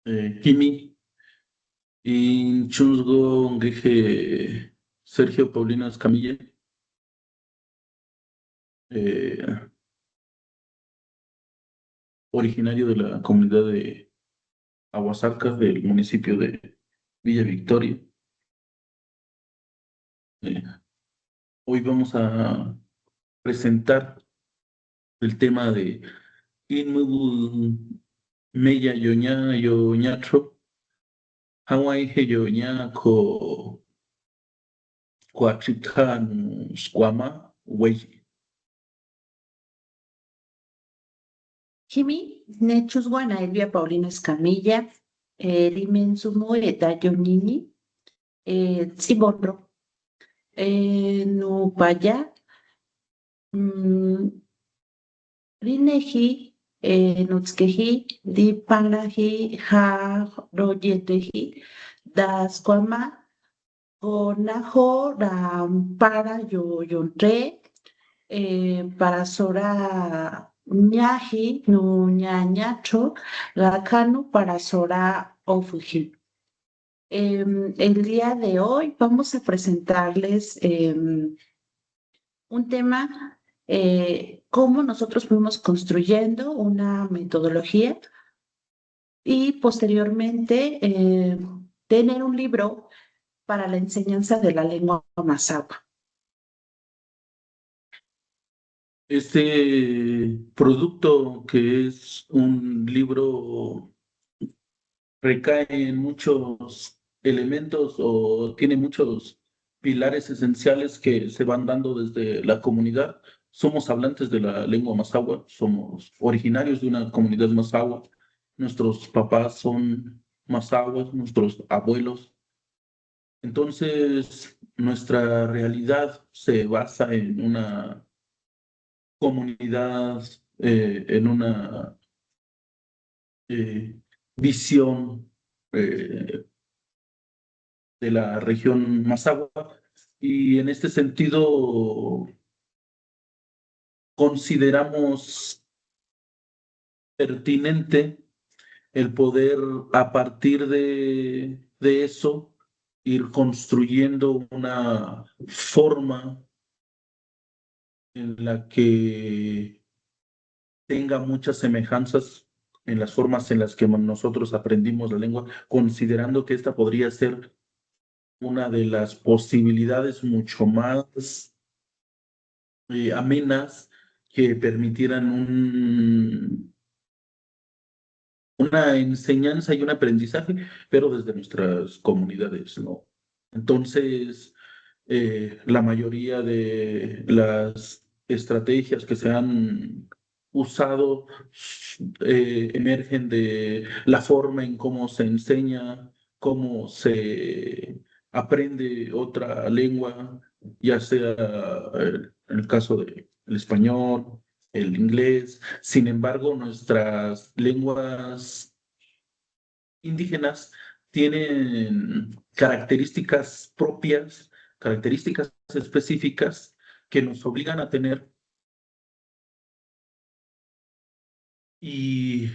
Kimi y Chusgo Ngeje Sergio Paulino Escamilla, eh, originario de la comunidad de Aguasarcas del municipio de Villa Victoria. Eh, Hoy vamos a presentar el tema de Inmu Meya Yoña Yoñatro, Hawaii Yoña Coachitan Squama, Wey. Jimmy, Nechusguana, Elvia Paulina Escamilla, Rimensumo, Etayo Nini, Tzibonro, Nupaya, Rineji, Nutzkeji, Dipanaji, Ha, Royeteji, Dasquama, Gonajo, Rampara, Yoyontre, para Sora Ñaji, no Ñañacho, Gakanu para Sora Ofuji. El día de hoy vamos a presentarles un tema, cómo nosotros fuimos construyendo una metodología y posteriormente tener un libro para la enseñanza de la lengua mazahua. Este producto, que es un libro, recae en muchos elementos o tiene muchos pilares esenciales que se van dando desde la comunidad. Somos hablantes de la lengua mazahua, somos originarios de una comunidad mazahua. Nuestros papás son mazahuas, nuestros abuelos. Entonces, nuestra realidad se basa en una comunidad, en una visión de la región Mazahua, y en este sentido consideramos pertinente el poder, a partir de eso, ir construyendo una forma en la que tenga muchas semejanzas en las formas en las que nosotros aprendimos la lengua, considerando que esta podría ser una de las posibilidades mucho más amenas, que permitieran una enseñanza y un aprendizaje, pero desde nuestras comunidades, ¿no? Entonces, la mayoría de las estrategias que se han usado emergen de la forma en cómo se enseña, cómo se aprende otra lengua, ya sea en el caso del español, el inglés. Sin embargo, nuestras lenguas indígenas tienen características propias, características específicas, que nos obligan a tener y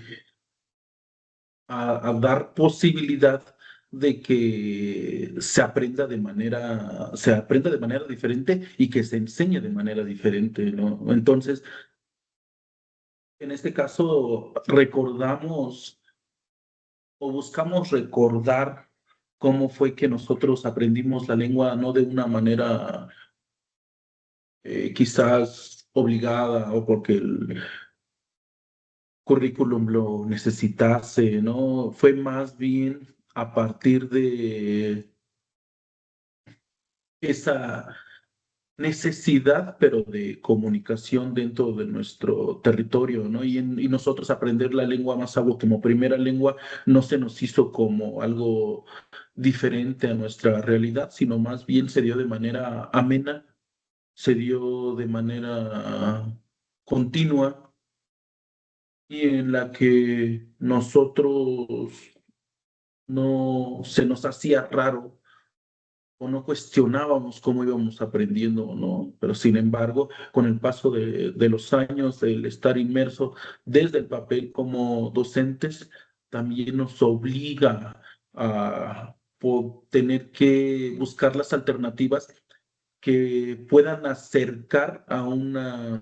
a dar posibilidad de que se aprenda de manera diferente y que se enseñe de manera diferente, ¿no? Entonces, en este caso, recordamos o buscamos recordar cómo fue que nosotros aprendimos la lengua, no de una manera quizás obligada o porque el currículum lo necesitase, ¿no? Fue más bien a partir de esa necesidad, pero de comunicación dentro de nuestro territorio, ¿no? Y nosotros aprender la lengua mazahua como primera lengua no se nos hizo como algo diferente a nuestra realidad, sino más bien se dio de manera amena, se dio de manera continua, y en la que nosotros no se nos hacía raro o no cuestionábamos cómo íbamos aprendiendo o no, pero sin embargo, con el paso de los años, el estar inmerso desde el papel como docentes, también nos obliga a tener que buscar las alternativas que puedan acercar a una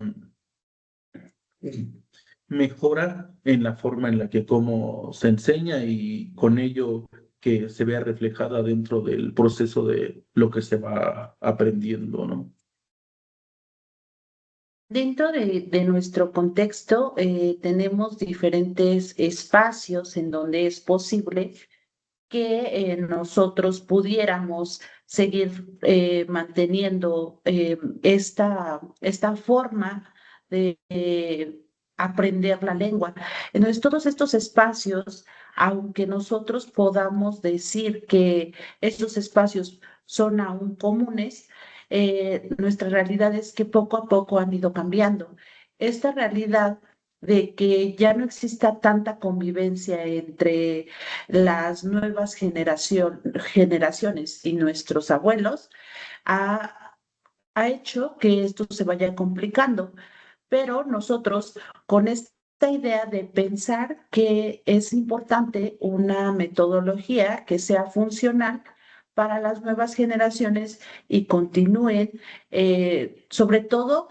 mejora en la forma en la que cómo se enseña y con ello que se vea reflejada dentro del proceso de lo que se va aprendiendo, ¿no? Dentro de nuestro contexto, tenemos diferentes espacios en donde es posible que nosotros pudiéramos seguir manteniendo esta forma de aprender la lengua. Entonces, todos estos espacios, aunque nosotros podamos decir que estos espacios son aún comunes, nuestra realidad es que poco a poco han ido cambiando. Esta realidad de que ya no exista tanta convivencia entre las nuevas generaciones y nuestros abuelos ha, ha hecho que esto se vaya complicando. Pero nosotros, con esta idea de pensar que es importante una metodología que sea funcional para las nuevas generaciones y continúen, sobre todo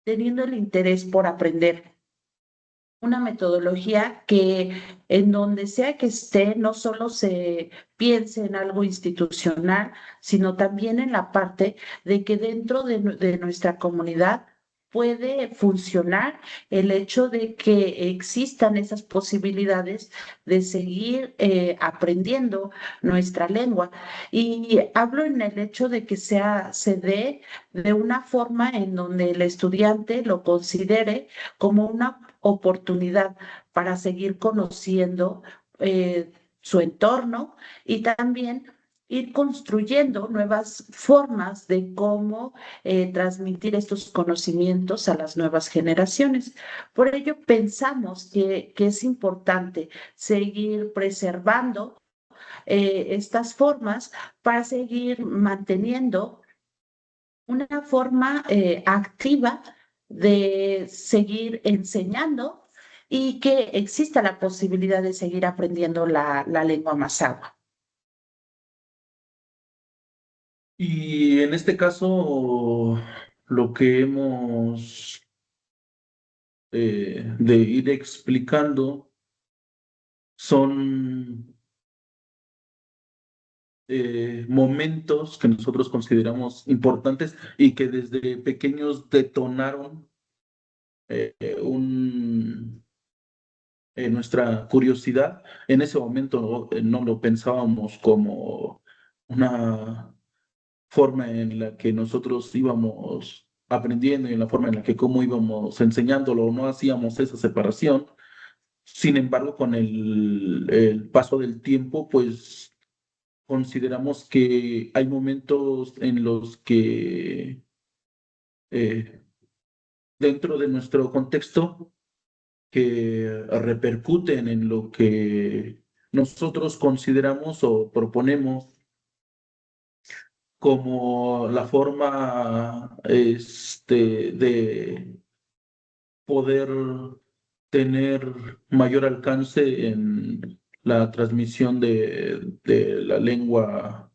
teniendo el interés por aprender una metodología que en donde sea que esté, no solo se piense en algo institucional, sino también en la parte de que dentro de nuestra comunidad puede funcionar el hecho de que existan esas posibilidades de seguir aprendiendo nuestra lengua. Y hablo en el hecho de que se dé de una forma en donde el estudiante lo considere como una oportunidad para seguir conociendo su entorno y también ir construyendo nuevas formas de cómo transmitir estos conocimientos a las nuevas generaciones. Por ello, pensamos que es importante seguir preservando estas formas para seguir manteniendo una forma activa de seguir enseñando y que exista la posibilidad de seguir aprendiendo la lengua mazahua. Y en este caso, lo que hemos de ir explicando son momentos que nosotros consideramos importantes y que desde pequeños detonaron un, nuestra curiosidad. En ese momento no lo pensábamos como una forma en la que nosotros íbamos aprendiendo y en la forma en la que cómo íbamos enseñándolo, no hacíamos esa separación. Sin embargo, con el paso del tiempo, pues consideramos que hay momentos en los que eh, dentro de nuestro contexto que repercuten en lo que nosotros consideramos o proponemos como la forma de poder tener mayor alcance en la transmisión de la lengua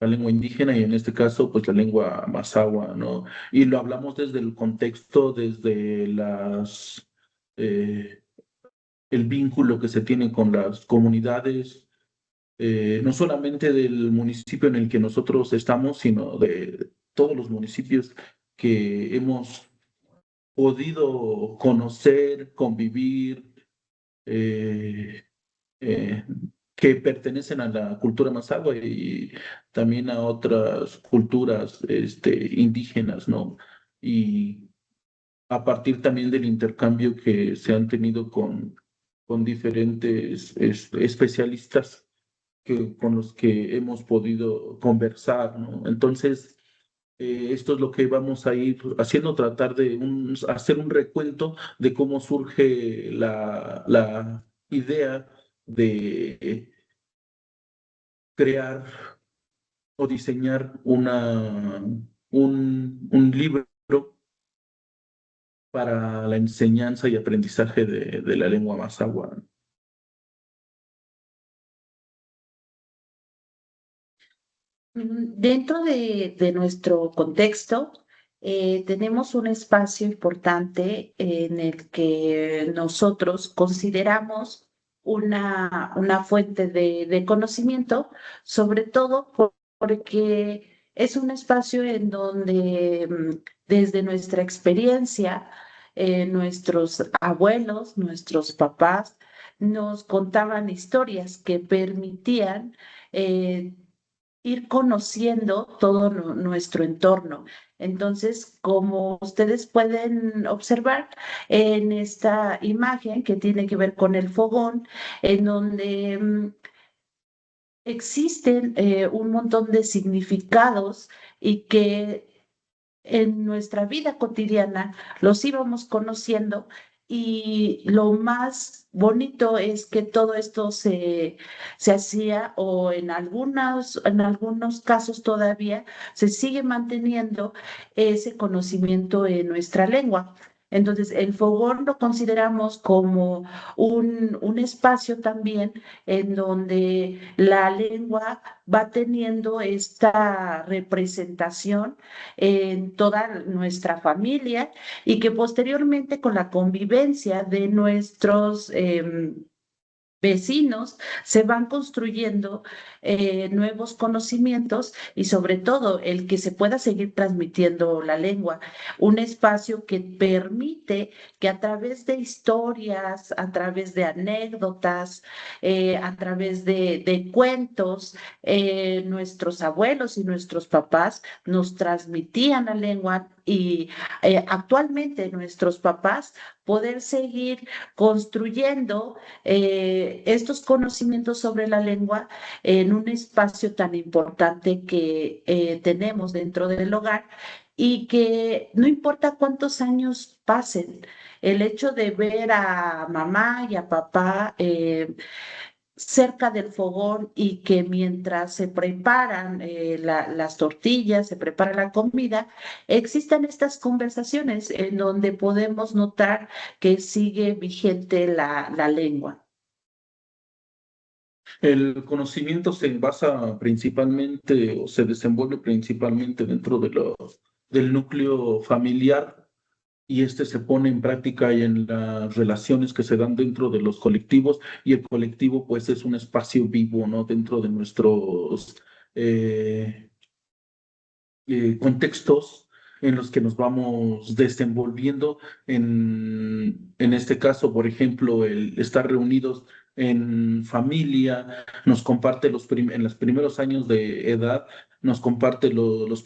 indígena y en este caso, pues la lengua mazahua, ¿no? Y lo hablamos desde el contexto, desde eh, el vínculo que se tiene con las comunidades, no solamente del municipio en el que nosotros estamos, sino de todos los municipios que hemos podido conocer, convivir, eh, eh, que pertenecen a la cultura mazahua y también a otras culturas indígenas, ¿no? Y a partir también del intercambio que se han tenido con diferentes especialistas con los que hemos podido conversar, ¿no? Entonces, esto es lo que vamos a ir haciendo, tratar de hacer un recuento de cómo surge la idea de crear o diseñar un libro para la enseñanza y aprendizaje de la lengua mazahua. Dentro de nuestro contexto, tenemos un espacio importante en el que nosotros consideramos una fuente de conocimiento, sobre todo porque es un espacio en donde desde nuestra experiencia, nuestros abuelos, nuestros papás, nos contaban historias que permitían ir conociendo todo nuestro entorno. Entonces, como ustedes pueden observar en esta imagen que tiene que ver con el fogón, en donde existen un montón de significados y que en nuestra vida cotidiana los íbamos conociendo y lo más bonito es que todo esto se hacía o en algunos casos todavía se sigue manteniendo ese conocimiento en nuestra lengua. Entonces, el fogón lo consideramos como un espacio también en donde la lengua va teniendo esta representación en toda nuestra familia y que posteriormente con la convivencia de nuestros vecinos se van construyendo nuevos conocimientos y sobre todo el que se pueda seguir transmitiendo la lengua, un espacio que permite que a través de historias, a través de anécdotas, a través de cuentos, nuestros abuelos y nuestros papás nos transmitían la lengua y actualmente nuestros papás poder seguir construyendo estos conocimientos sobre la lengua en un espacio tan importante que tenemos dentro del hogar y que no importa cuántos años pasen, el hecho de ver a mamá y a papá cerca del fogón y que mientras se preparan las tortillas, se prepara la comida, existan estas conversaciones en donde podemos notar que sigue vigente la lengua. El conocimiento se basa principalmente o se desenvuelve principalmente dentro del núcleo familiar y este se pone en práctica y en las relaciones que se dan dentro de los colectivos y el colectivo pues es un espacio vivo, ¿no? Dentro de nuestros eh, contextos en los que nos vamos desenvolviendo. En este caso, por ejemplo, el estar reunidos en familia, nos comparte en los primeros años de edad, nos comparte las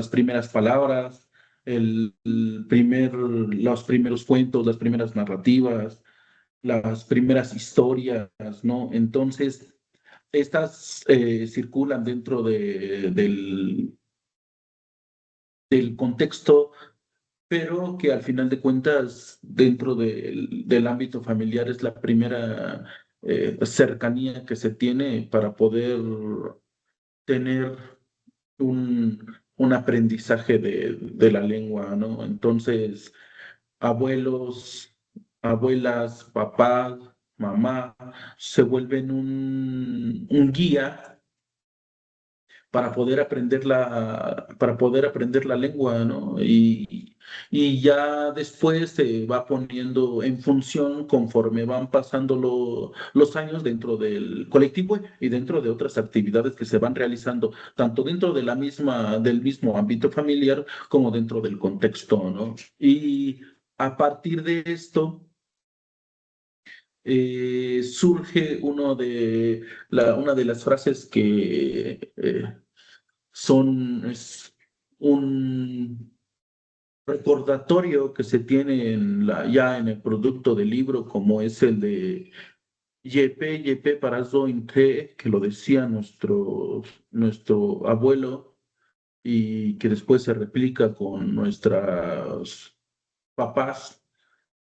primeras palabras, los primeros cuentos, las primeras narrativas, las primeras historias, ¿no? Entonces, estas circulan dentro del contexto, pero que al final de cuentas, dentro del ámbito familiar, es la primera cercanía que se tiene para poder tener un aprendizaje de la lengua, ¿no? Entonces, abuelos, abuelas, papá, mamá, se vuelven un guía para poder aprender la lengua, ¿no? Y ya después se va poniendo en función conforme van pasando los años dentro del colectivo y dentro de otras actividades que se van realizando, tanto dentro de del mismo ámbito familiar como dentro del contexto, ¿no? Y a partir de esto surge una de las frases que es un recordatorio que se tiene ya en el producto del libro, como es el de Yepe Parazo Inte, que lo decía nuestro abuelo y que después se replica con nuestras papás,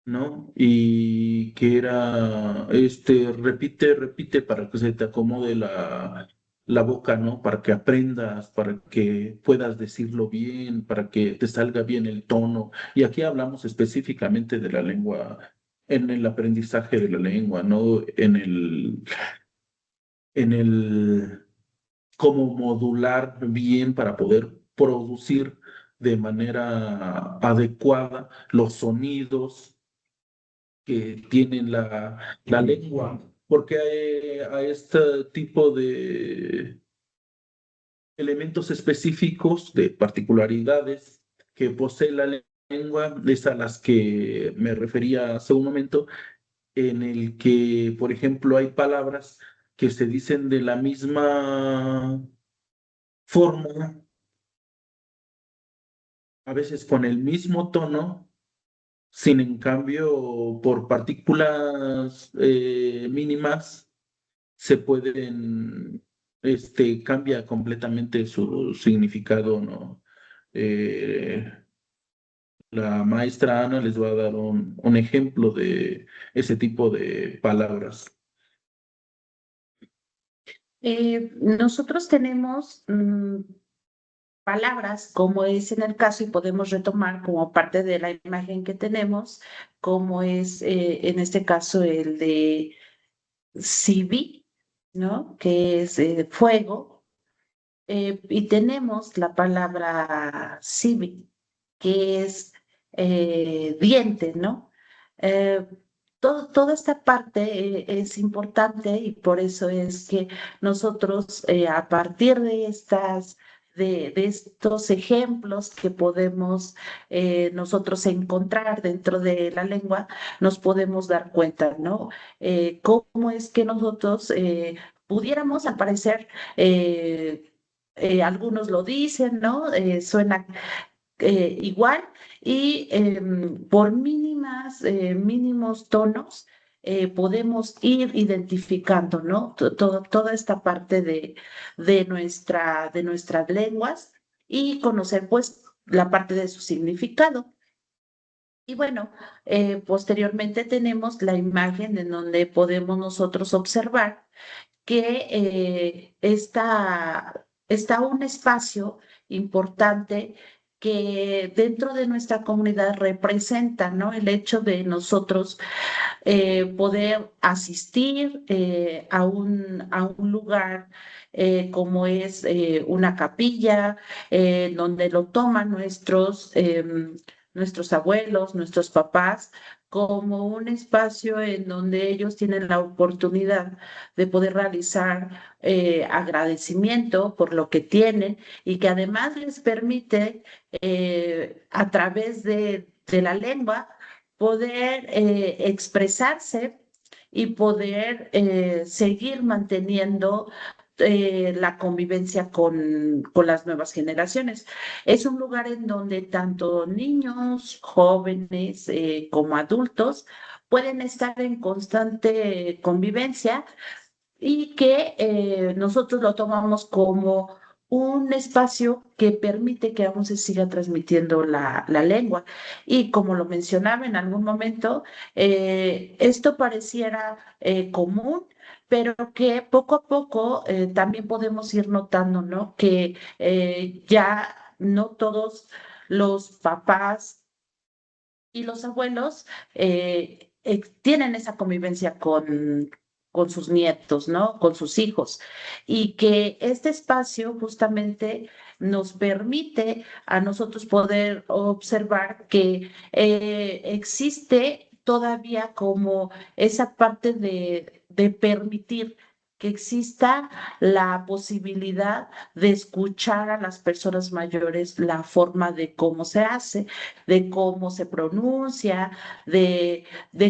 ¿no? Y que era, repite, repite para que se te acomode la boca, ¿no? Para que aprendas, para que puedas decirlo bien, para que te salga bien el tono. Y aquí hablamos específicamente de la lengua, en el aprendizaje de la lengua, ¿no? En el cómo modular bien para poder producir de manera adecuada los sonidos que tienen la lengua, porque a este tipo de elementos específicos, de particularidades que posee la lengua, es a las que me refería hace un momento, en el que, por ejemplo, hay palabras que se dicen de la misma forma, a veces con el mismo tono, sin en cambio, por partículas mínimas, se pueden, cambia completamente su significado, ¿no? Eh, la maestra Ana les va a dar un ejemplo de ese tipo de palabras. Nosotros tenemos palabras, como es en el caso, y podemos retomar como parte de la imagen que tenemos, como es en este caso el de Civi, ¿no? Que es fuego, y tenemos la palabra Civi, que es diente, ¿no? Eh, toda esta parte es importante y por eso es que nosotros a partir de de estos ejemplos que podemos nosotros encontrar dentro de la lengua, nos podemos dar cuenta, ¿no? Cómo es que nosotros pudiéramos, al parecer, algunos lo dicen, ¿no? Suena igual y por mínimos tonos podemos ir identificando, ¿no? Toda esta parte de nuestras lenguas y conocer pues la parte de su significado. Y bueno, posteriormente tenemos la imagen en donde podemos nosotros observar que está un espacio importante que dentro de nuestra comunidad representa, ¿no? El hecho de nosotros poder asistir a un lugar como es una capilla, donde lo toman nuestros abuelos, nuestros papás, como un espacio en donde ellos tienen la oportunidad de poder realizar agradecimiento por lo que tienen y que además les permite a través de la lengua poder expresarse y poder seguir manteniendo la convivencia con las nuevas generaciones. Es un lugar en donde tanto niños, jóvenes como adultos pueden estar en constante convivencia y que nosotros lo tomamos como un espacio que permite que aún se siga transmitiendo la lengua. Y como lo mencionaba en algún momento, esto pareciera común, pero que poco a poco también podemos ir notando, ¿no? Que ya no todos los papás y los abuelos tienen esa convivencia con sus nietos, ¿no? Con sus hijos. Y que este espacio justamente nos permite a nosotros poder observar que existe todavía como esa parte de permitir que exista la posibilidad de escuchar a las personas mayores la forma de cómo se hace, de cómo se pronuncia, de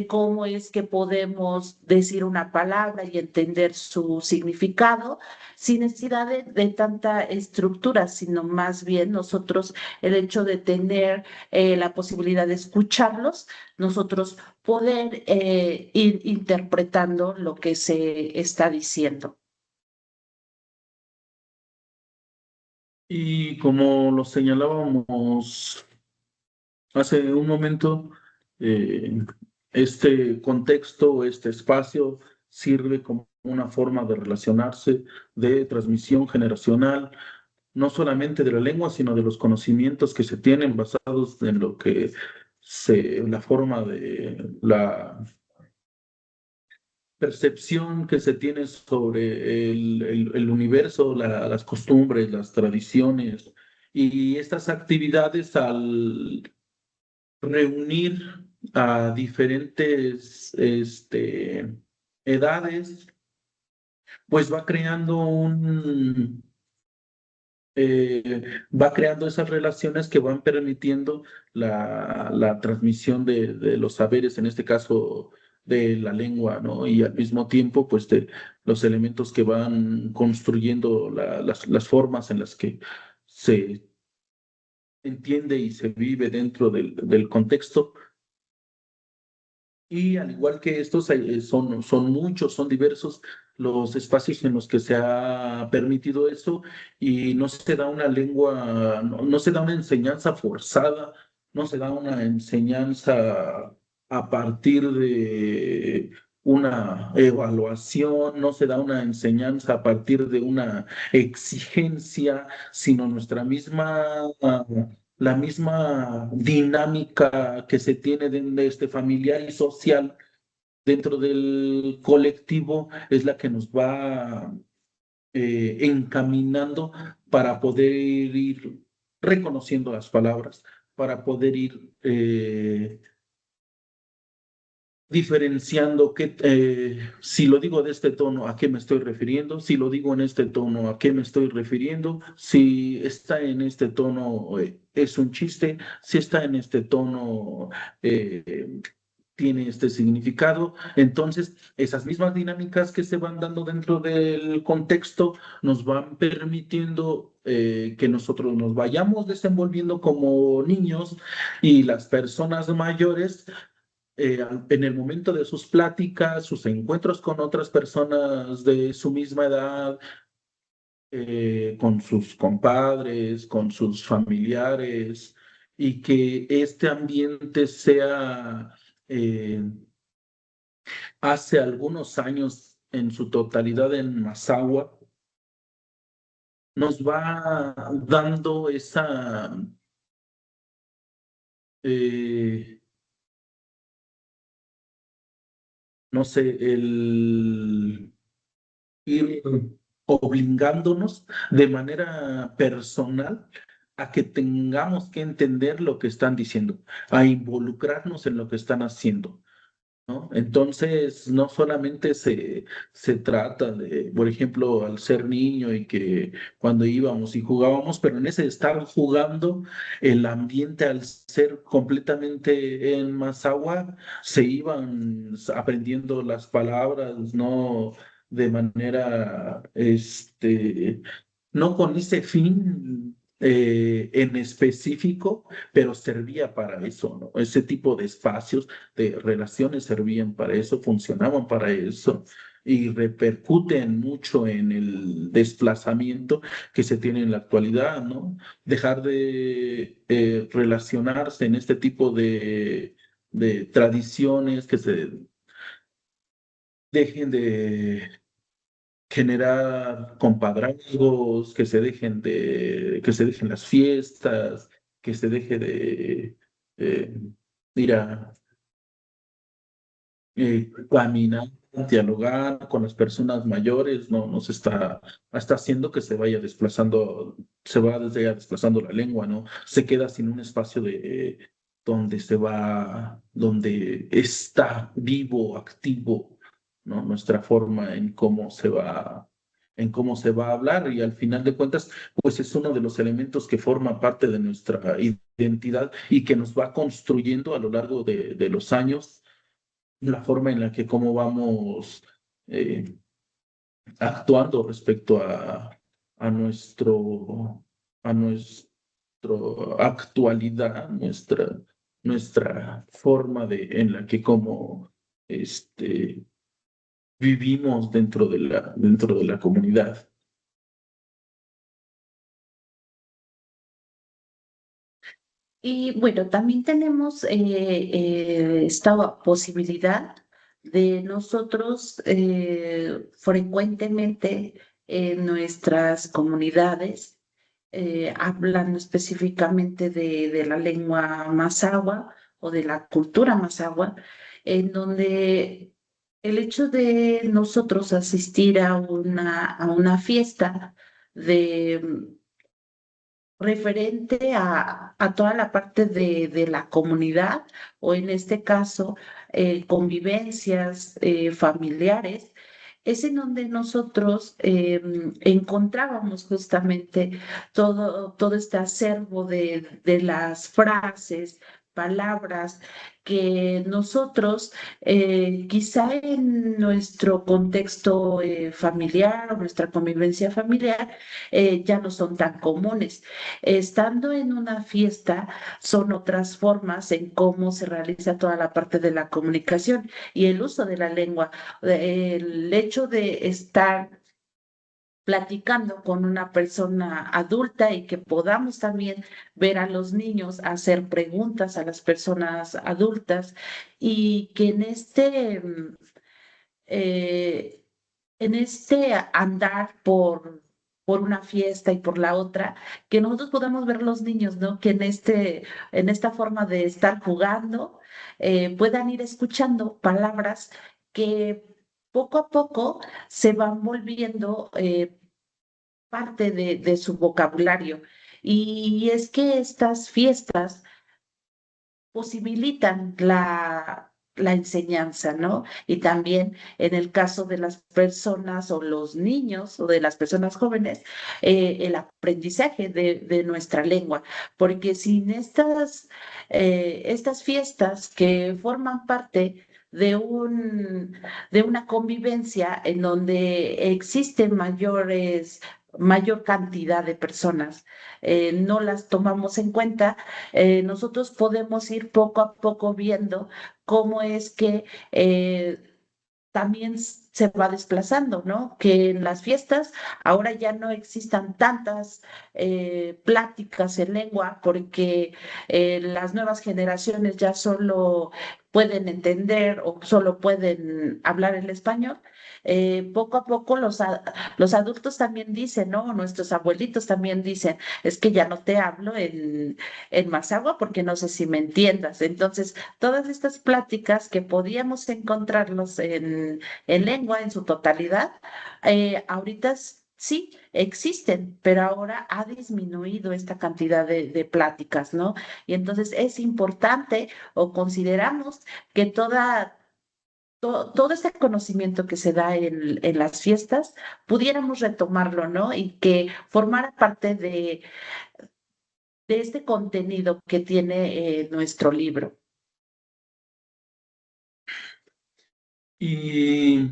cómo es que podemos decir una palabra y entender su significado sin necesidad de tanta estructura, sino más bien nosotros el hecho de tener la posibilidad de escucharlos, nosotros poder ir interpretando lo que se está diciendo. Y como lo señalábamos hace un momento, eh, este contexto, este espacio sirve como una forma de relacionarse, de transmisión generacional, no solamente de la lengua, sino de los conocimientos que se tienen basados en lo que la forma de percepción que se tiene sobre el universo, las costumbres, las tradiciones y estas actividades al reunir a diferentes edades, pues va creando esas relaciones que van permitiendo la transmisión de los saberes, en este caso de la lengua, ¿no? Y al mismo tiempo, pues, de los elementos que van construyendo las formas en las que se entiende y se vive dentro del contexto. Y al igual que estos, son muchos, son diversos los espacios en los que se ha permitido eso y no se da una lengua, no se da una enseñanza forzada, no se da una enseñanza a partir de una evaluación, no se da una enseñanza a partir de una exigencia, sino nuestra misma la misma dinámica que se tiene de este familiar y social dentro del colectivo es la que nos va encaminando para poder ir reconociendo las palabras, para poder ir diferenciando si lo digo de este tono, ¿a qué me estoy refiriendo? Si lo digo en este tono, ¿a qué me estoy refiriendo? Si está en este tono, es un chiste. Si está en este tono, eh, tiene este significado. Entonces, esas mismas dinámicas que se van dando dentro del contexto nos van permitiendo que nosotros nos vayamos desenvolviendo como niños y las personas mayores en el momento de sus pláticas, sus encuentros con otras personas de su misma edad, con sus compadres, con sus familiares, y que este ambiente sea, hace algunos años en su totalidad en Mazahua, nos va dando esa, eh, no sé, el ir obligándonos de manera personal a que tengamos que entender lo que están diciendo, a involucrarnos en lo que están haciendo, ¿no? Entonces, no solamente se trata de, por ejemplo, al ser niño y que cuando íbamos y jugábamos, pero en ese estar jugando, el ambiente al ser completamente en Mazahua, se iban aprendiendo las palabras, ¿no? De manera, no con ese fin en específico, pero servía para eso, ¿no? Ese tipo de espacios, de relaciones servían para eso, funcionaban para eso y repercuten mucho en el desplazamiento que se tiene en la actualidad, ¿no? Dejar de relacionarse en este tipo de tradiciones que se dejen de generar compadrazgos, que se dejen las fiestas, que se deje de eh, ir a caminar, dialogar con las personas mayores, no se está haciendo que se vaya desplazando, se vaya desplazando la lengua, ¿no? Se queda sin un espacio donde donde está vivo, activo, ¿no? Nuestra forma en cómo se va a hablar y al final de cuentas, pues es uno de los elementos que forma parte de nuestra identidad y que nos va construyendo a lo largo de los años la forma en la que cómo vamos eh, actuando respecto a a nuestro actualidad, nuestra forma en la que cómo este, vivimos dentro de la comunidad. Y bueno, también tenemos esta posibilidad de nosotros frecuentemente en nuestras comunidades, hablando específicamente de la lengua mazahua o de la cultura mazahua, en donde el hecho de nosotros asistir a una fiesta de referente a toda la parte de la comunidad o en este caso convivencias familiares, es en donde nosotros encontrábamos justamente todo este acervo de las frases, palabras que nosotros, quizá en nuestro contexto familiar o nuestra convivencia familiar, ya no son tan comunes. Estando en una fiesta, son otras formas en cómo se realiza toda la parte de la comunicación y el uso de la lengua. El hecho de estar platicando con una persona adulta y que podamos también ver a los niños hacer preguntas a las personas adultas y que eh, en este andar por una fiesta y por la otra, que nosotros podamos ver los niños, ¿no? Que en esta forma de estar jugando, puedan ir escuchando palabras que poco a poco se van volviendo parte de su vocabulario. Y es que estas fiestas posibilitan la enseñanza, ¿no? Y también en el caso de las personas o los niños o de las personas jóvenes, el aprendizaje de nuestra lengua, porque sin estas fiestas que forman parte de una convivencia en donde existen mayor cantidad de personas, no las tomamos en cuenta. Nosotros podemos ir poco a poco viendo cómo es que también se va desplazando, ¿no? Que en las fiestas ahora ya no existan tantas pláticas en lengua porque las nuevas generaciones ya solo pueden entender o solo pueden hablar el español. Poco a poco los adultos también dicen, ¿no? Nuestros abuelitos también dicen, es que ya no te hablo en Mazahua porque no sé si me entiendas. Entonces, todas estas pláticas que podíamos encontrarlos en lengua en su totalidad, ahorita sí existen, pero ahora ha disminuido esta cantidad de pláticas, ¿no? Y entonces es importante o consideramos que todo este conocimiento que se da en las fiestas, pudiéramos retomarlo, ¿no? Y que formara parte de este contenido que tiene nuestro libro. Y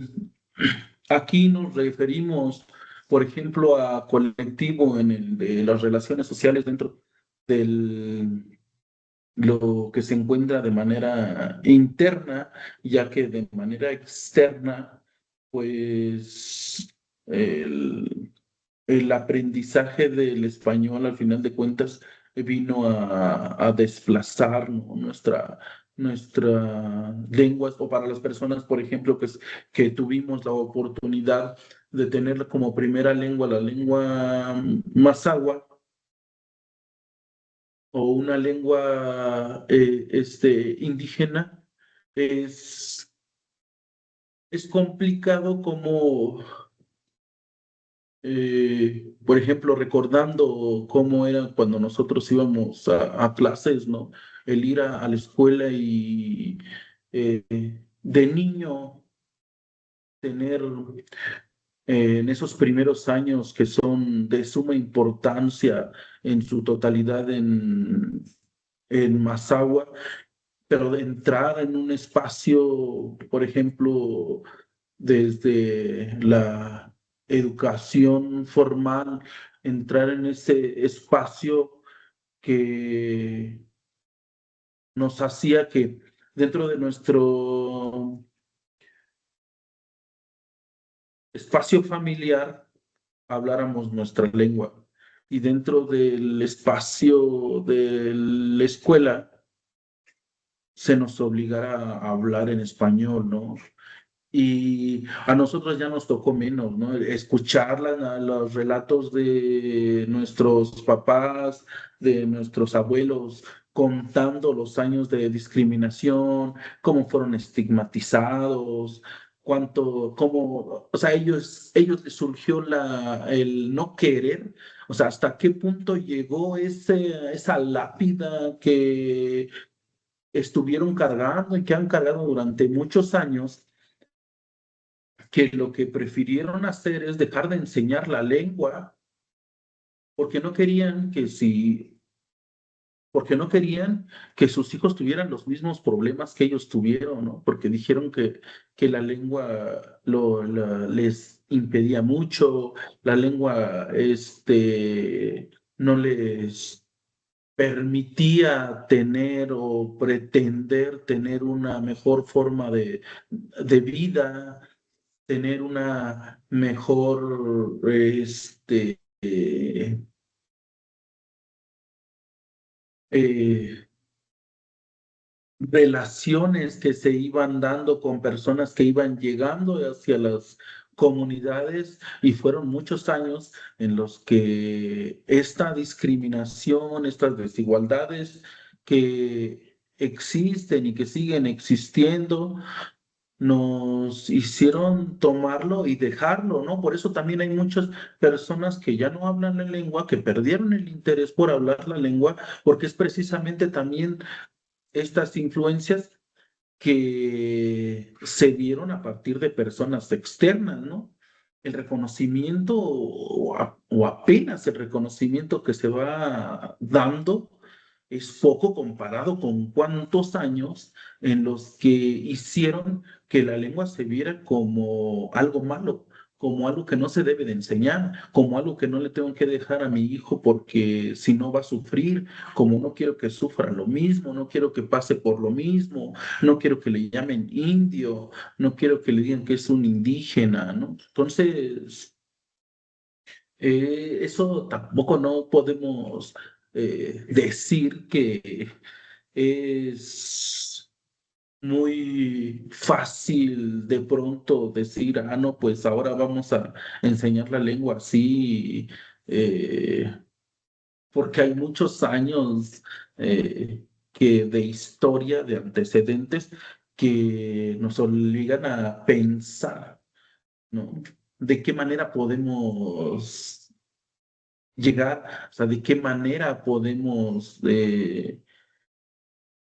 aquí nos referimos, por ejemplo, a colectivo en el de las relaciones sociales dentro del lo que se encuentra de manera interna, ya que de manera externa, pues el, el aprendizaje del español al final de cuentas vino a desplazar, ¿no? Nuestra lengua, o para las personas, por ejemplo, que tuvimos la oportunidad de tener como primera lengua la lengua mazahua o una lengua indígena, es, es complicado como por ejemplo, recordando cómo era cuando nosotros íbamos a clases, ¿no? El ir a la escuela y eh, de niño tener en esos primeros años que son de suma importancia en su totalidad en Mazahua, pero de entrar en un espacio, por ejemplo, desde la educación formal, entrar en ese espacio que nos hacía que dentro de nuestro espacio familiar habláramos nuestra lengua y dentro del espacio de la escuela se nos obligara a hablar en español, ¿no? Y a nosotros ya nos tocó menos, ¿no? Escuchar los relatos de nuestros papás, de nuestros abuelos, contando los años de discriminación, cómo fueron estigmatizados, o sea, ellos les surgió el no querer, o sea, hasta qué punto llegó esa lápida que estuvieron cargando y que han cargado durante muchos años, que lo que prefirieron hacer es dejar de enseñar la lengua, porque no querían que si porque no querían que sus hijos tuvieran los mismos problemas que ellos tuvieron, ¿no? Porque dijeron que la lengua les impedía mucho, la lengua no les permitía tener o pretender tener una mejor forma de vida, tener una mejor, eh, relaciones que se iban dando con personas que iban llegando hacia las comunidades, y fueron muchos años en los que esta discriminación, estas desigualdades que existen y que siguen existiendo, nos hicieron tomarlo y dejarlo, ¿no? Por eso también hay muchas personas que ya no hablan la lengua, que perdieron el interés por hablar la lengua, porque es precisamente también estas influencias que se dieron a partir de personas externas, ¿no? El reconocimiento o apenas el reconocimiento que se va dando es poco comparado con cuántos años en los que hicieron que la lengua se viera como algo malo, como algo que no se debe de enseñar, como algo que no le tengo que dejar a mi hijo porque si no va a sufrir, como no quiero que sufra lo mismo, no quiero que pase por lo mismo, no quiero que le llamen indio, no quiero que le digan que es un indígena, ¿no? Entonces, eso tampoco no podemos decir que es muy fácil de pronto decir, ah, no, pues ahora vamos a enseñar la lengua así, porque hay muchos años de historia, de antecedentes, que nos obligan a pensar, ¿no? ¿De qué manera podemos llegar, o sea, de qué manera podemos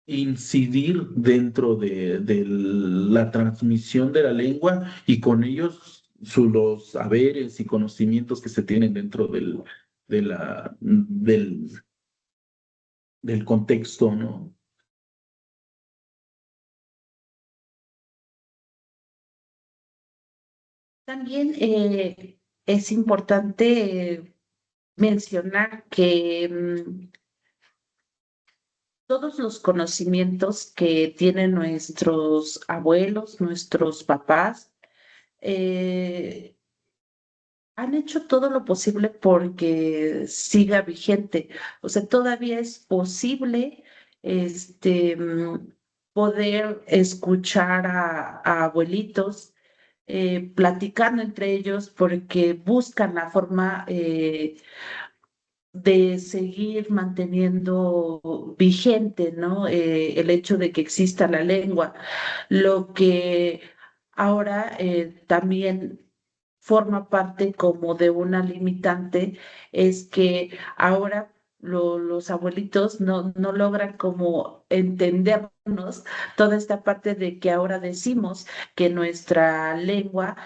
incidir dentro de la transmisión de la lengua y con ellos los saberes y conocimientos que se tienen dentro del contexto, ¿no? También es importante mencionar que todos los conocimientos que tienen nuestros abuelos, nuestros papás, eh, han hecho todo lo posible porque siga vigente. O sea, todavía es posible poder escuchar a abuelitos platicando entre ellos porque buscan la forma de seguir manteniendo vigente, ¿no? El hecho de que exista la lengua. Lo que ahora también forma parte como de una limitante es que ahora los abuelitos no logran como entendernos toda esta parte de que ahora decimos que nuestra lengua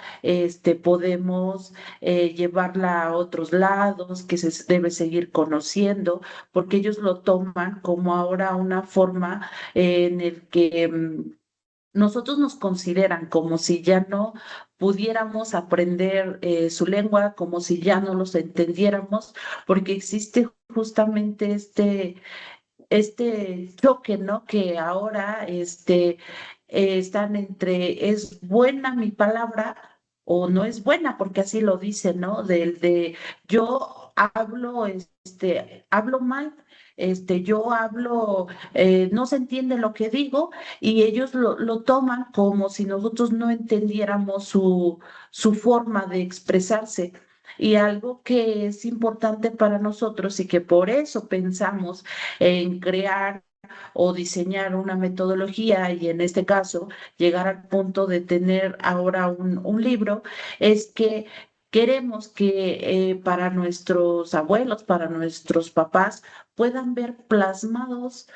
podemos llevarla a otros lados, que se debe seguir conociendo, porque ellos lo toman como ahora una forma en el que nosotros nos consideran como si ya no pudiéramos aprender su lengua, como si ya no los entendiéramos, porque existe justamente este choque, ¿no? Que ahora están entre es buena mi palabra o no es buena, porque así lo dicen, ¿no? Del de yo hablo, hablo mal, yo hablo, no se entiende lo que digo, y ellos lo toman como si nosotros no entendiéramos su forma de expresarse. Y algo que es importante para nosotros y que por eso pensamos en crear o diseñar una metodología y en este caso llegar al punto de tener ahora un libro, es que queremos que para nuestros abuelos, para nuestros papás, puedan ver plasmados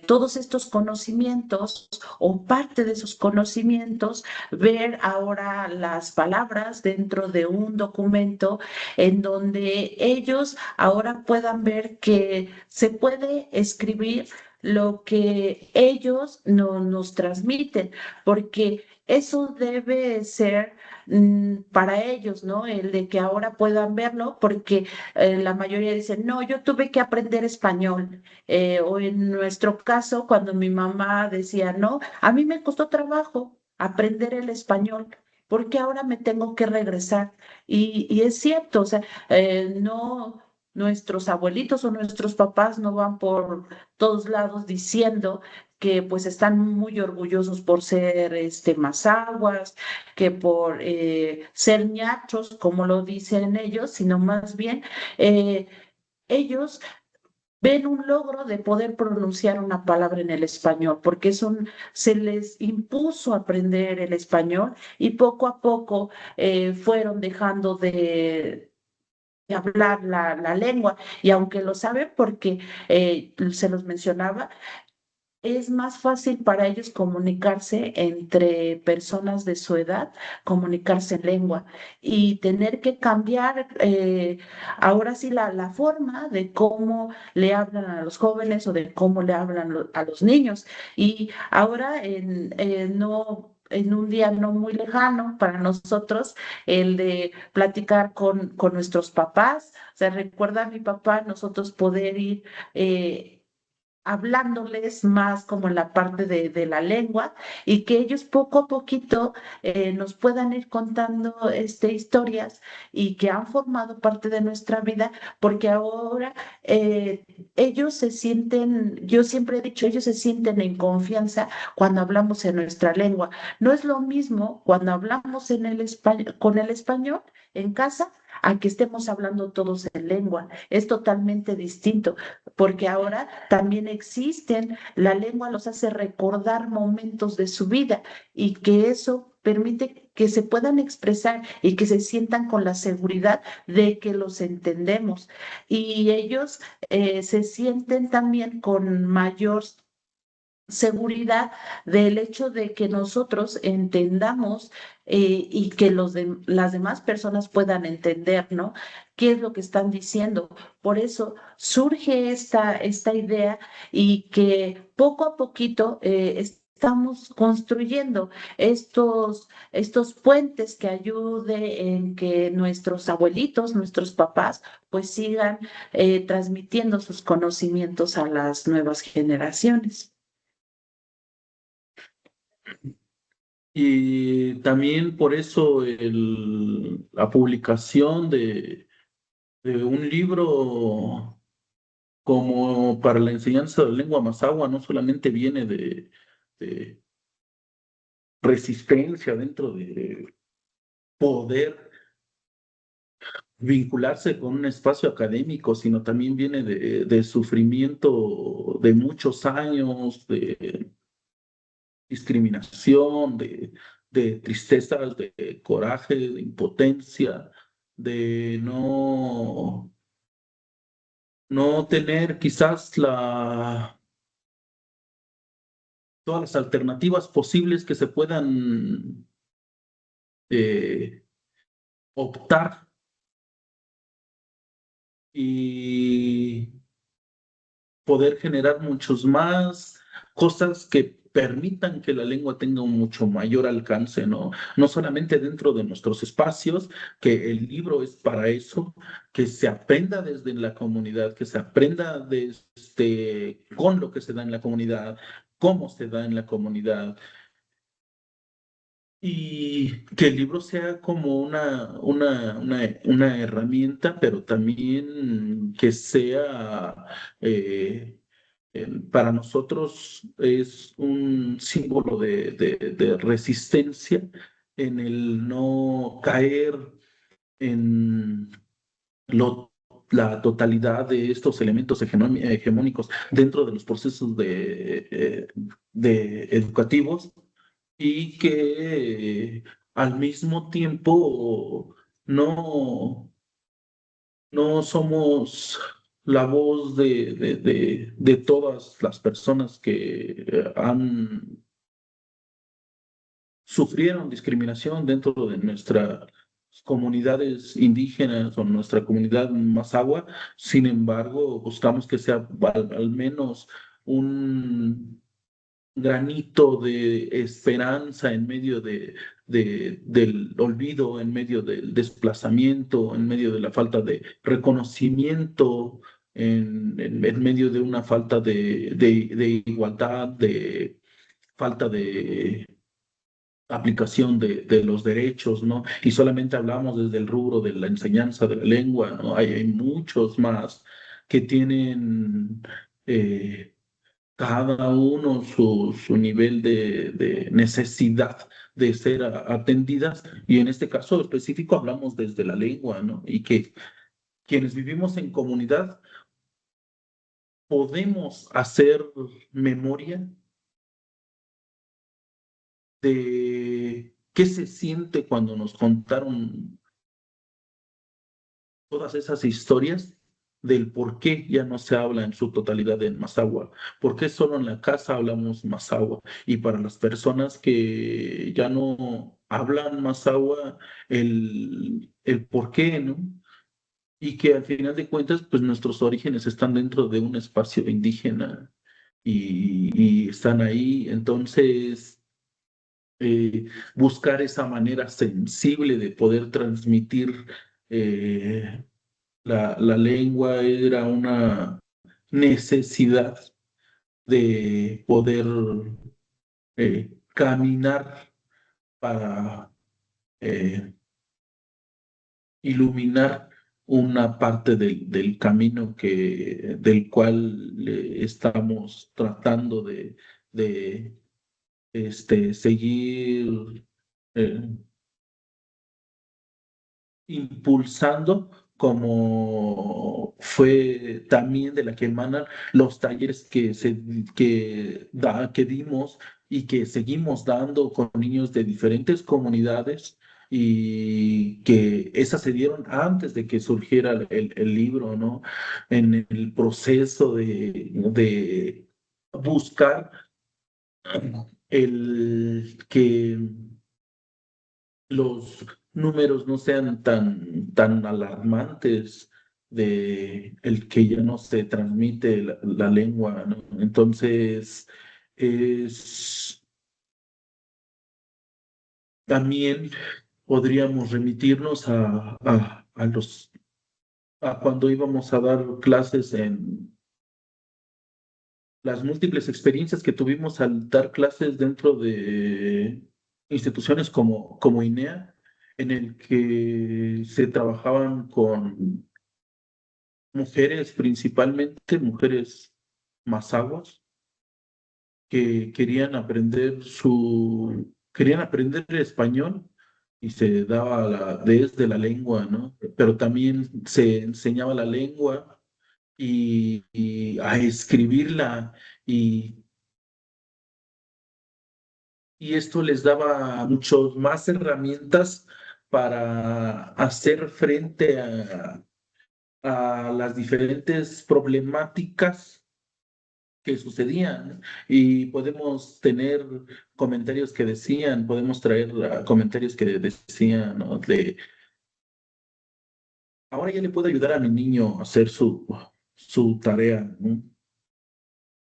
todos estos conocimientos o parte de esos conocimientos, ver ahora las palabras dentro de un documento en donde ellos ahora puedan ver que se puede escribir lo que ellos no, nos transmiten, porque eso debe ser para ellos, ¿no? El de que ahora puedan verlo, porque la mayoría dicen, no, yo tuve que aprender español. O en nuestro caso, cuando mi mamá decía, no, a mí me costó trabajo aprender el español, porque ahora me tengo que regresar. Y es cierto, o sea, no, nuestros abuelitos o nuestros papás no van por todos lados diciendo que pues están muy orgullosos por ser mazaguas, que por ser ñachos, como lo dicen ellos, sino más bien eh, ellos ven un logro de poder pronunciar una palabra en el español, porque se les impuso aprender el español y poco a poco fueron dejando de hablar la lengua. Y aunque lo saben, porque se los mencionaba, es más fácil para ellos comunicarse entre personas de su edad, comunicarse en lengua y tener que cambiar ahora sí la forma de cómo le hablan a los jóvenes o de cómo le hablan a los niños. Y ahora no... En un día no muy lejano para nosotros, el de platicar con nuestros papás. O sea, recuerda a mi papá, nosotros poder ir hablándoles más como en la parte de la lengua y que ellos poco a poquito nos puedan ir contando historias y que han formado parte de nuestra vida, porque ahora eh, ellos se sienten, yo siempre he dicho, ellos se sienten en confianza cuando hablamos en nuestra lengua. No es lo mismo cuando hablamos en el español, con el español en casa a que estemos hablando todos en lengua. Es totalmente distinto porque ahora también existen, la lengua los hace recordar momentos de su vida y que eso permite que se puedan expresar y que se sientan con la seguridad de que los entendemos. Y ellos se sienten también con mayor seguridad del hecho de que nosotros entendamos y que las demás personas puedan entender, ¿no? ¿Qué es lo que están diciendo? Por eso surge esta idea y que poco a poquito estamos construyendo estos puentes que ayuden en que nuestros abuelitos, nuestros papás, pues sigan transmitiendo sus conocimientos a las nuevas generaciones. Y también por eso la publicación de un libro como para la enseñanza de la lengua mazahua no solamente viene de resistencia dentro de poder vincularse con un espacio académico, sino también viene de sufrimiento de muchos años, de discriminación, de tristezas, de coraje, de impotencia, de no tener quizás todas las alternativas posibles que se puedan eh, optar y poder generar muchos más cosas que permitan que la lengua tenga un mucho mayor alcance, ¿no? No solamente dentro de nuestros espacios, que el libro es para eso, que se aprenda desde la comunidad, que se aprenda con lo que se da en la comunidad, cómo se da en la comunidad, y que el libro sea como una herramienta, pero también que sea, para nosotros es un símbolo de resistencia en el no caer en lo la totalidad de estos elementos hegemónicos dentro de los procesos de educativos y que al mismo tiempo no somos la voz de todas las personas que sufrieron discriminación dentro de nuestras comunidades indígenas o nuestra comunidad Mazahua. Sin embargo, buscamos que sea al menos un granito de esperanza en medio del olvido, en medio del desplazamiento, en medio de la falta de reconocimiento, en medio de una falta de igualdad, de falta de aplicación de los derechos, ¿no? Y solamente hablamos desde el rubro de la enseñanza de la lengua, ¿no? Hay muchos más que tienen cada uno su nivel de necesidad de ser atendidas, y en este caso específico hablamos desde la lengua, ¿no? Y que quienes vivimos en comunidad podemos hacer memoria de qué se siente cuando nos contaron todas esas historias del por qué ya no se habla en su totalidad en Mazahua, por qué solo en la casa hablamos Mazahua. Y para las personas que ya no hablan Mazahua, el por qué, ¿no? Y que al final de cuentas, pues nuestros orígenes están dentro de un espacio indígena y están ahí. Entonces, buscar esa manera sensible de poder transmitir la lengua era una necesidad de poder caminar para eh, iluminar una parte del camino del cual estamos tratando de seguir eh, impulsando, como fue también de la que emanan los talleres que dimos y que seguimos dando con niños de diferentes comunidades, y que esas se dieron antes de que surgiera el libro, ¿no? En el proceso de buscar el que los números no sean tan alarmantes de el que ya no se transmite la lengua, ¿no? Entonces, es, también podríamos remitirnos a cuando íbamos a dar clases en las múltiples experiencias que tuvimos al dar clases dentro de instituciones como INEA, en el que se trabajaban con mujeres, principalmente mujeres mazaguas, que querían aprender español, y se daba desde la lengua, ¿no? Pero también se enseñaba la lengua y a escribirla, y esto les daba muchas más herramientas para hacer frente a las diferentes problemáticas que sucedían. Y podemos tener comentarios que decían, podemos traer comentarios que decían, ¿no? Ahora ya le puedo ayudar a mi niño a hacer su tarea, ¿no?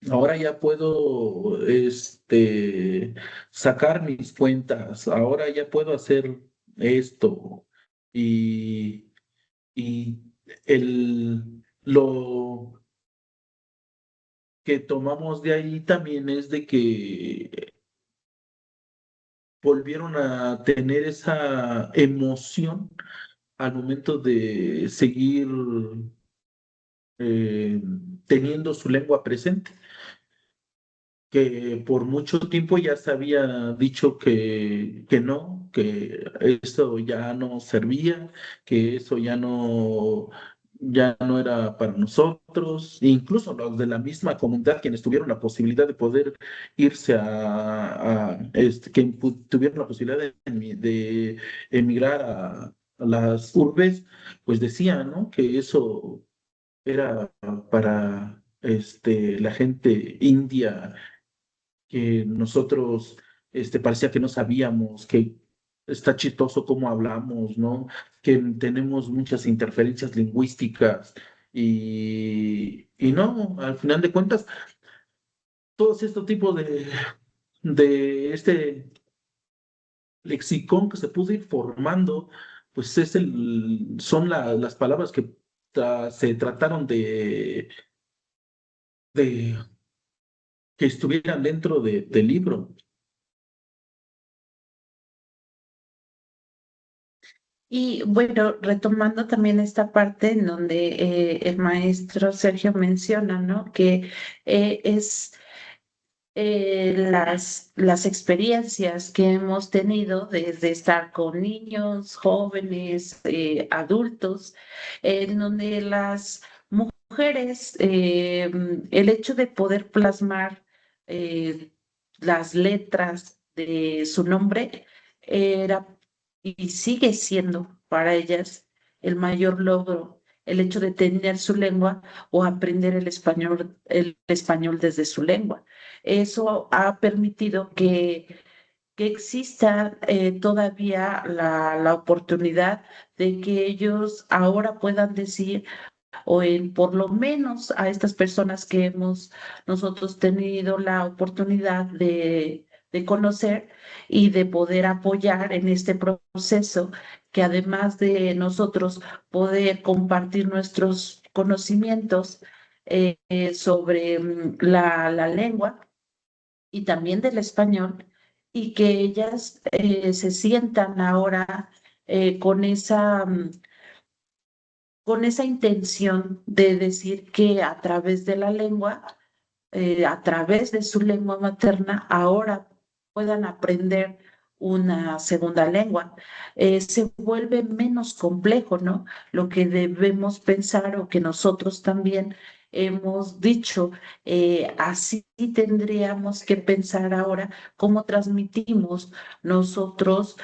Ahora ya puedo sacar mis cuentas, ahora ya puedo hacer esto. Y, y lo que tomamos de ahí también es de que volvieron a tener esa emoción al momento de seguir eh, teniendo su lengua presente, que por mucho tiempo ya se había dicho que no, que eso ya no servía, que eso ya ya no era para nosotros, e incluso los de la misma comunidad quienes tuvieron la posibilidad de poder irse tuvieron la posibilidad de emigrar a las urbes, pues decían, ¿no? Que eso era para la gente india, que nosotros parecía que no sabíamos, que está chistoso cómo hablamos, ¿no? Que tenemos muchas interferencias lingüísticas y no, al final de cuentas, todos estos tipos de este lexicón que se pudo ir formando, pues son las palabras que se trataron de que estuvieran dentro del libro. Y bueno, retomando también esta parte en donde el maestro Sergio menciona, ¿no? Que es las experiencias que hemos tenido desde estar con niños, jóvenes, adultos, en donde las mujeres, el hecho de poder plasmar eh, las letras de su nombre era y sigue siendo para ellas el mayor logro, el hecho de tener su lengua o aprender el español desde su lengua. Eso ha permitido que exista todavía la oportunidad de que ellos ahora puedan decir, o en por lo menos a estas personas que hemos nosotros tenido la oportunidad de conocer y de poder apoyar en este proceso, que además de nosotros poder compartir nuestros conocimientos sobre la lengua y también del español, y que ellas se sientan ahora con con esa intención de decir que a través de la lengua, a través de su lengua materna, ahora puedan aprender una segunda lengua. Se vuelve menos complejo, ¿no? Lo que debemos pensar o que nosotros también hemos dicho, así tendríamos que pensar ahora cómo transmitimos nosotros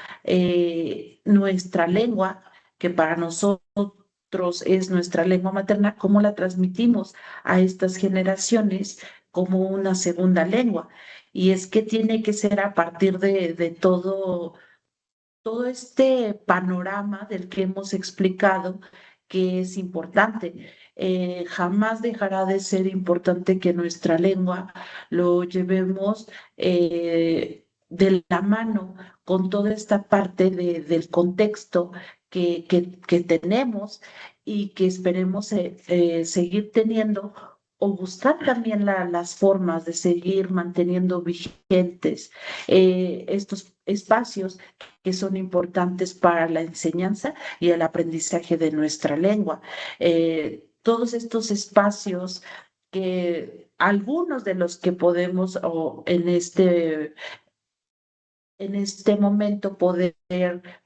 nuestra lengua, que para nosotros es nuestra lengua materna, cómo la transmitimos a estas generaciones como una segunda lengua. Y es que tiene que ser a partir de todo este panorama del que hemos explicado que es importante. Jamás dejará de ser importante que nuestra lengua lo llevemos de la mano con toda esta parte del contexto que tenemos y que esperemos seguir teniendo o buscar también las formas de seguir manteniendo vigentes estos espacios que son importantes para la enseñanza y el aprendizaje de nuestra lengua. Todos estos espacios que algunos de los que podemos o en este momento poder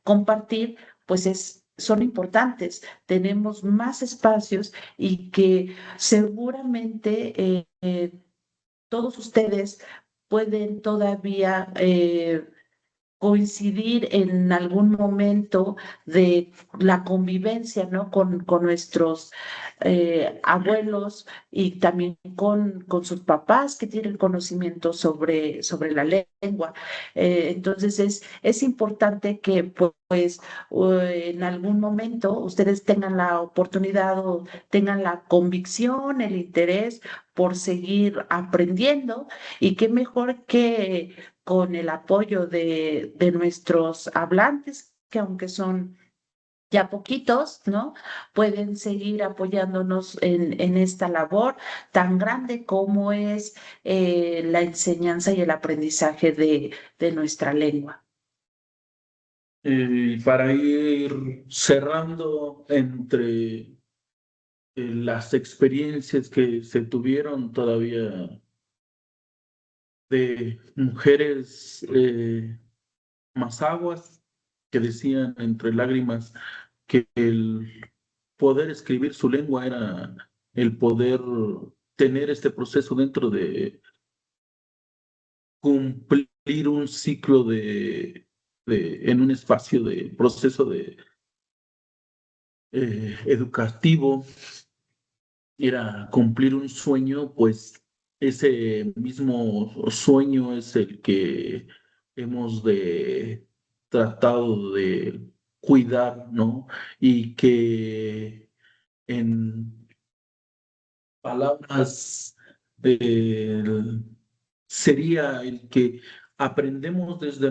compartir, pues son importantes. Tenemos más espacios y que seguramente todos ustedes pueden todavía coincidir en algún momento de la convivencia, ¿no? Con nuestros abuelos y también con sus papás que tienen conocimiento sobre la lengua. Entonces es importante que pues en algún momento ustedes tengan la oportunidad o tengan la convicción, el interés por seguir aprendiendo y qué mejor que con el apoyo de nuestros hablantes, que aunque son ya poquitos, ¿no? Pueden seguir apoyándonos en esta labor tan grande como es la enseñanza y el aprendizaje de nuestra lengua. Para ir cerrando entre las experiencias que se tuvieron todavía de mujeres mazaguas que decían entre lágrimas que el poder escribir su lengua, era el poder tener este proceso dentro de cumplir un ciclo en un espacio de proceso de educativo, era cumplir un sueño, pues ese mismo sueño es el que hemos de tratado de cuidar, ¿no? Y que en palabras eh, sería el que aprendemos desde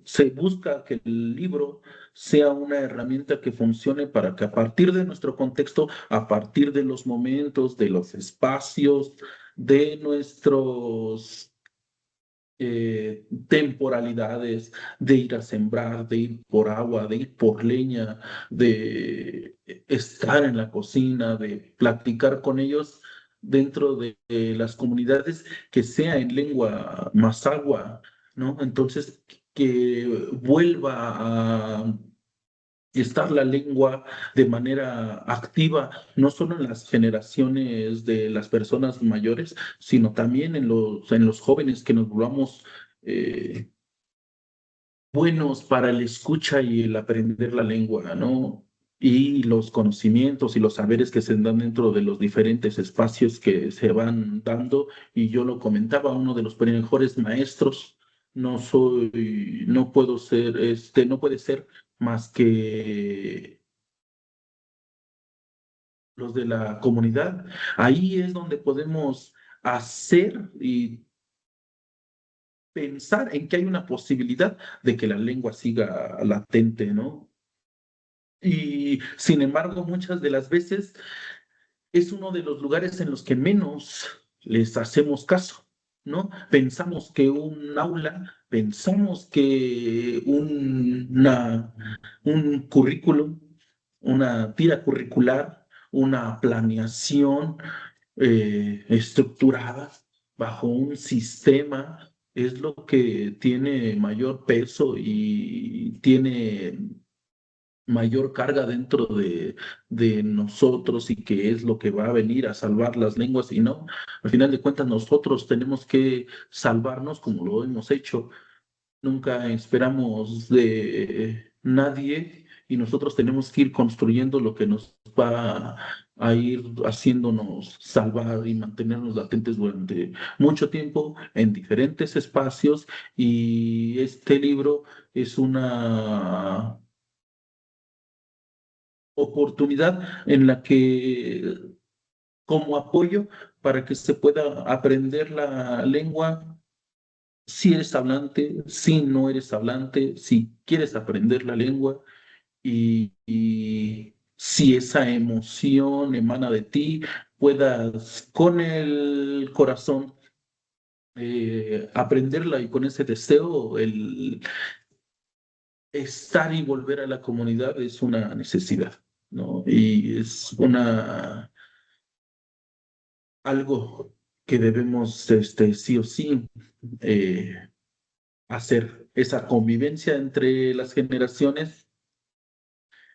se busca que el libro sea una herramienta que funcione para que a partir de nuestro contexto, a partir de los momentos, de los espacios, de nuestros temporalidades, de ir a sembrar, de ir por agua, de ir por leña, de estar en la cocina, de platicar con ellos dentro de las comunidades, que sea en lengua mazahua, ¿no? Entonces, que vuelva a estar la lengua de manera activa, no solo en las generaciones de las personas mayores, sino también en los jóvenes, que nos volvamos eh, buenos para el escucha y el aprender la lengua, ¿no? Y los conocimientos y los saberes que se dan dentro de los diferentes espacios que se van dando. Y yo lo comentaba, uno de los mejores maestros, no puedo ser, no puede ser más que los de la comunidad. Ahí es donde podemos hacer y pensar en que hay una posibilidad de que la lengua siga latente, ¿no? Y sin embargo, muchas de las veces es uno de los lugares en los que menos les hacemos caso, ¿no? Pensamos que un aula, pensamos que un currículum, una tira curricular, una planeación estructurada bajo un sistema es lo que tiene mayor peso y tiene mayor carga dentro de nosotros, y que es lo que va a venir a salvar las lenguas. Y no, al final de cuentas nosotros tenemos que salvarnos como lo hemos hecho. Nunca esperamos de nadie, y nosotros tenemos que ir construyendo lo que nos va a ir haciéndonos salvar y mantenernos latentes durante mucho tiempo en diferentes espacios. Y este libro es una oportunidad en la que, como apoyo para que se pueda aprender la lengua, si eres hablante, si no eres hablante, si quieres aprender la lengua, y si esa emoción emana de ti, puedas con el corazón aprenderla, y con ese deseo el estar y volver a la comunidad es una necesidad, ¿no? Y es algo que debemos, sí o sí, eh, hacer, esa convivencia entre las generaciones,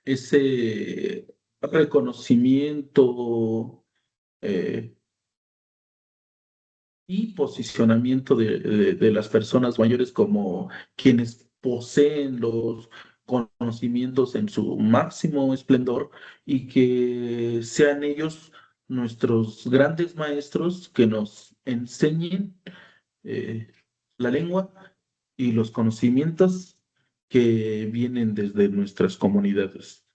ese reconocimiento eh, y posicionamiento de las personas mayores como quienes poseen los conocimientos en su máximo esplendor, y que sean ellos nuestros grandes maestros que nos enseñen eh, la lengua y los conocimientos que vienen desde nuestras comunidades.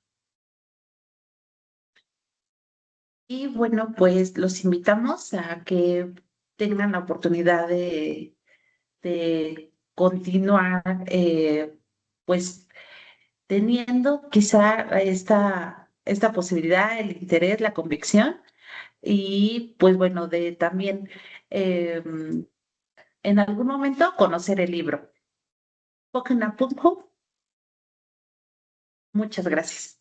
Y bueno, pues los invitamos a que tengan la oportunidad de continuar, pues teniendo quizá esta posibilidad, el interés, la convicción, y pues bueno, de también eh, en algún momento conocer el libro. Poken Apunjo, muchas gracias.